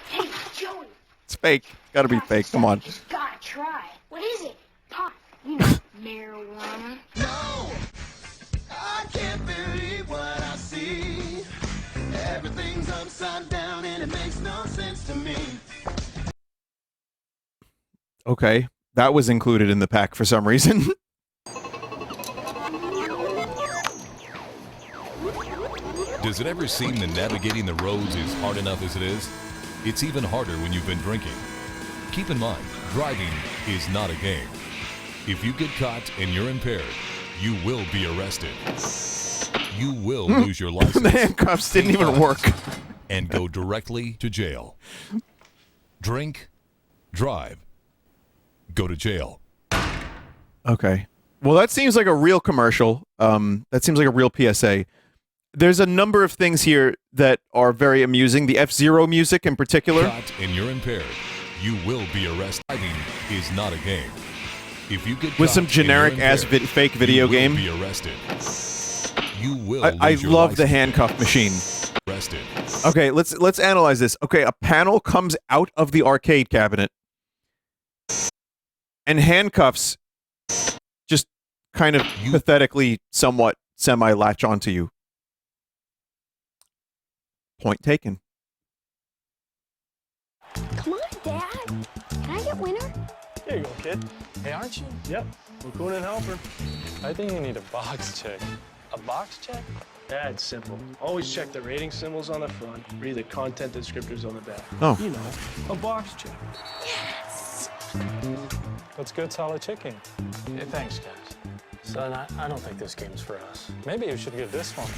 Hey, Joey. It's fake. Gotta be fake. Come on. Just gotta try. What is it? Pot. You know, marijuana. No, I can't believe what I see. Everything's upside down and it makes no sense to me. Okay. That was included in the pack for some reason. Does it ever seem that navigating the roads is hard enough as it is? It's even harder when you've been drinking. Keep in mind, driving is not a game. If you get caught and you're impaired, you will be arrested. You will lose your license. The handcuffs didn't even work. And go directly to jail. Drink, drive, go to jail. Okay. Well, that seems like a real commercial. That seems like a real PSA. There's a number of things here that are very amusing. The F-Zero music in particular. Caught and you're impaired, you will be arrested. Driving is not a game. If you get with some generic ass fake video game. You will be arrested. You will. I love the handcuff machine. Arrested. Okay, let's analyze this. Okay, a panel comes out of the arcade cabinet, and handcuffs just kind of pathetically, somewhat semi-latch onto you. Point taken. Come on, Dad. Can I get winner? Here you go, kid. Hey, aren't you? Yep, Raccoon and Helper. I think you need a box check. A box check? Yeah, it's simple. Always check the rating symbols on the front, read the content descriptors on the back. Oh. You know, a box check. Yes! That's good, solid chicken. Yeah, thanks, guys. Son, I don't think this game's for us. Maybe you should get this one.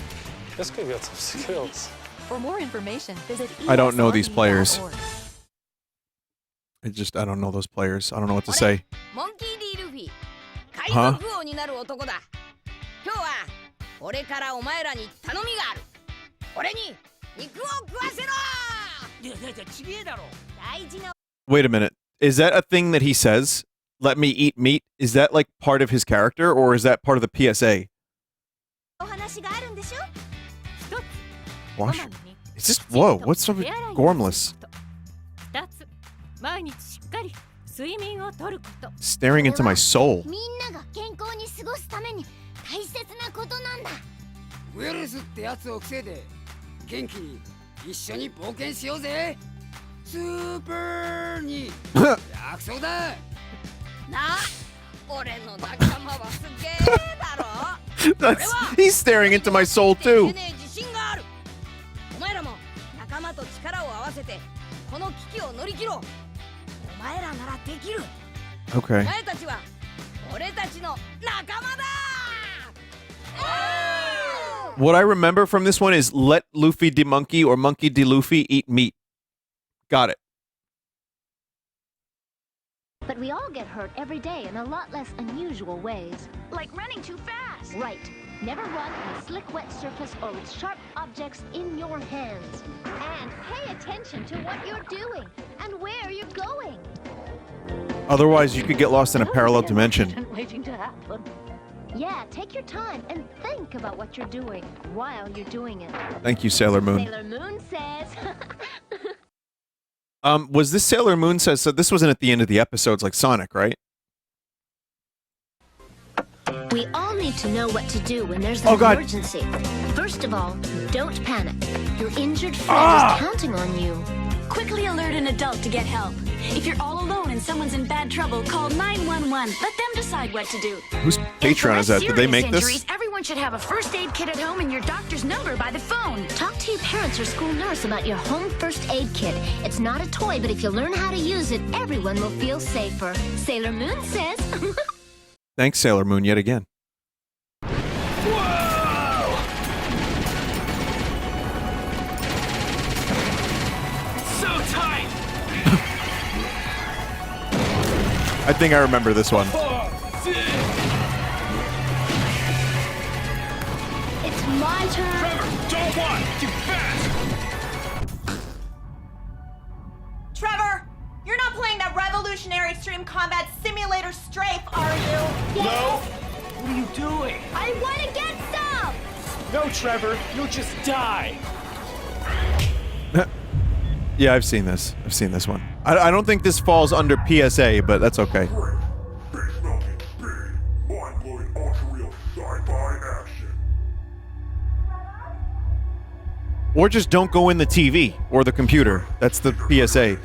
This could get some skills. For more information, visit I don't know these players. ESRB.org. I don't know those players. I don't know what to say. モンキー D ルフィ海 Huh? 賊王になる男だ今日は俺からお前らに頼みがある俺に肉を食わせろいやちげえだろ大事な Wait a minute. Is that a thing that he says? Let me eat meat? Is that like part of his character or is that part of the PSA? お話があるんでしょ Wash? Is this whoa? What's up with Gormless? 2つ毎日しっかり睡眠をとること Staring into my soul. みんなが健康に過ごすために大切なことなんだウェルスってやつを防いで元気に一緒に冒険しようぜスーパーに約束だな俺の仲間はすげえだろ That's he's staring into my soul too. 自信があるお前らも仲間と力を合わせてこの危機を乗り切ろうお前らならできる Okay. お前たちは俺たちの仲間だ What I remember from this one is let Luffy de Monkey or Monkey de Luffy eat meat. Got it. But we all get hurt every day in a lot less unusual ways. Like running too fast. Right. Never run on a slick, wet surface or with sharp objects in your hands. And pay attention to what you're doing and where you're going. Otherwise, you could get lost in a parallel dimension. Waiting to happen. Yeah, take your time and think about what you're doing while you're doing it. Thank you, Sailor Moon. Sailor Moon says. Was this Sailor Moon says so? This wasn't at the end of the episodes like Sonic, right? We all need to know what to do when there's an emergency. First of all, don't panic. Your injured friend is counting on you. Quickly alert an adult to get help. If you're all alone and someone's in bad trouble, call 911. Let them decide what to do. Whose Patreon is that? Did they make Injuries, this? everyone should have a first aid kit at home and your doctor's number by the phone. Talk to your parents or school nurse about your home first aid kit. It's not a toy, but if you learn how to use it, everyone will feel safer. Sailor Moon says. Thanks, Sailor Moon, yet again. So tight! I think I remember this one. It's my turn. Trevor, don't walk! Too fast! Trevor, you're not playing that Revolutionary Extreme Combat Simulator Strafe, are you? No! What are you doing? I want to get some! No, Trevor, you'll just die! Yeah, I've seen this. I've seen this one. I don't think this falls under PSA, but that's okay. Or just don't go in the TV or the computer. That's the PSA.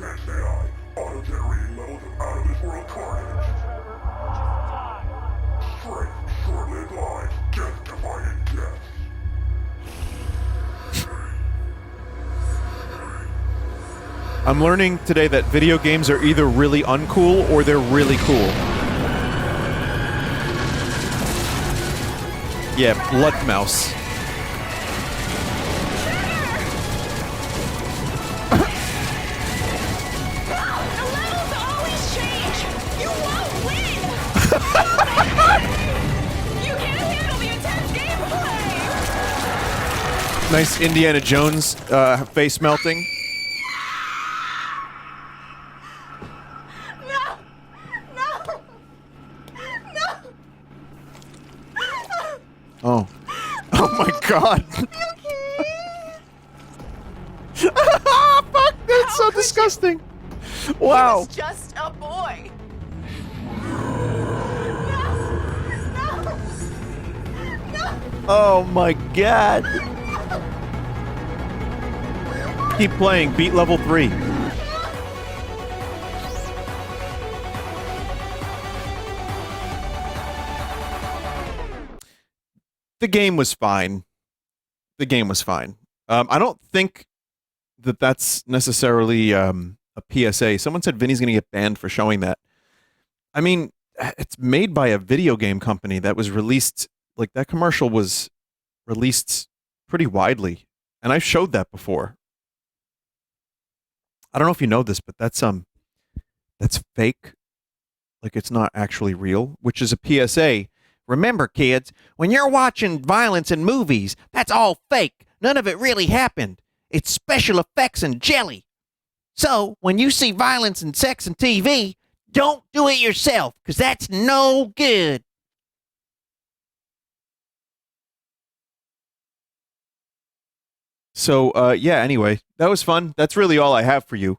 I'm learning today that video games are either really uncool or they're really cool. Yeah, Blood Mouse. The levels always change! You won't win! You can't handle the intense gameplay! Nice Indiana Jones face melting. Oh. Oh my god. Fuck, that's so disgusting. Wow. He was just a boy. Oh my god. Keep playing. Beat level 3. The game was fine. The game was fine. I don't think that that's necessarily a PSA. Someone said Vinny's going to get banned for showing that. I mean, it's made by a video game company that was released, like that commercial was released pretty widely. And I've showed that before. I don't know if you know this, but that's that's fake, like it's not actually real, which is a PSA. Remember, kids, when you're watching violence in movies, that's all fake. None of it really happened. It's special effects and jelly. So, when you see violence and sex on TV, don't do it yourself, because that's no good. So, yeah, anyway, that was fun. That's really all I have for you.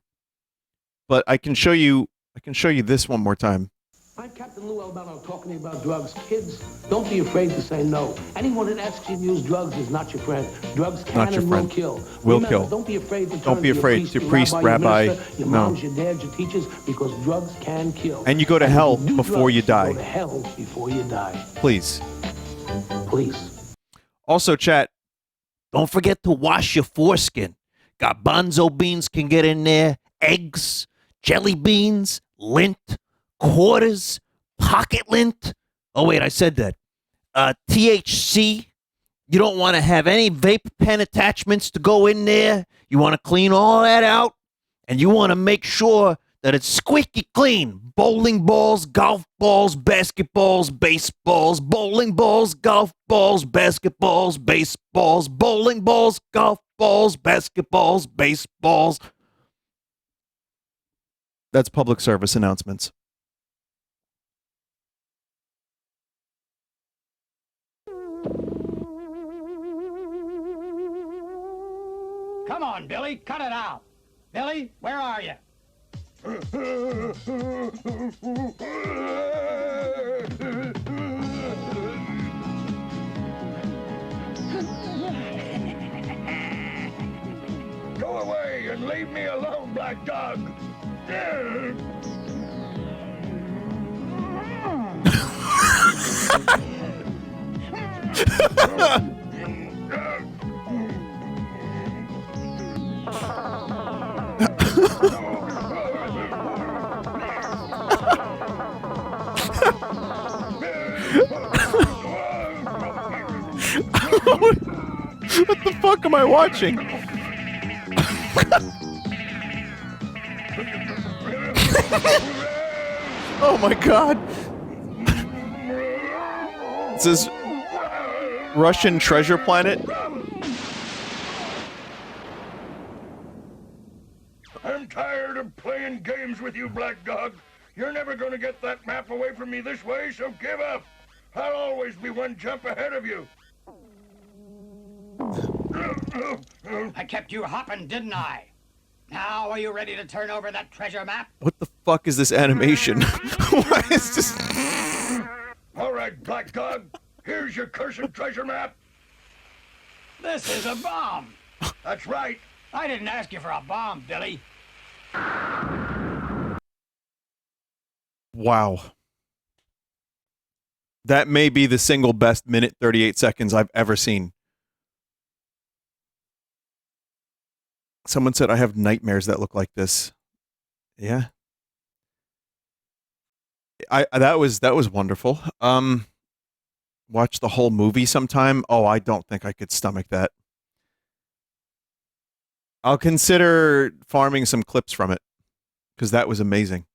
But I can show you this one more time. I'm Captain Lou Albano talking to you about drugs. Kids, don't be afraid to say no. Anyone that asks you to use drugs is not your friend. Drugs can Not your and friend. will kill. Will Remember, kill. Don't be afraid to Don't turn be to your afraid to priest, rabbi. your minister, your No. moms, your dads, your teachers, because drugs can kill. And you go to if hell do before drugs, you die. Go to hell before you die. Please. Please. Also, chat, don't forget to wash your foreskin. Garbanzo beans can get in there, eggs, jelly beans, lint, quarters, pocket lint. Oh, wait, I said that. THC. You don't want to have any vape pen attachments to go in there. You want to clean all that out, and you want to make sure that it's squeaky clean. Bowling balls, golf balls, basketballs, baseballs, bowling balls, golf balls, basketballs, baseballs, bowling balls, golf balls, basketballs, baseballs. that's public service announcements. Come on, Billy, cut it out. Billy, where are you? Go away and leave me alone, Black Dog. What the fuck am I watching? Oh my god. This is Russian treasure planet. I'm tired of playing games with you, Black Dog. You're never going to get that map away from me this way, so give up. I'll always be one jump ahead of you. I kept you hopping, didn't I? Now, are you ready to turn over that treasure map? What the fuck is this animation? What is this? All right, Black Dog. Here's your cursed treasure map. This is a bomb. That's right. I didn't ask you for a bomb, Billy. Wow. That may be the single best minute 38 seconds I've ever seen. Someone said I have nightmares that look like this. Yeah. That was wonderful. Watch the whole movie sometime. Oh, I don't think I could stomach that. I'll consider farming some clips from it because that was amazing.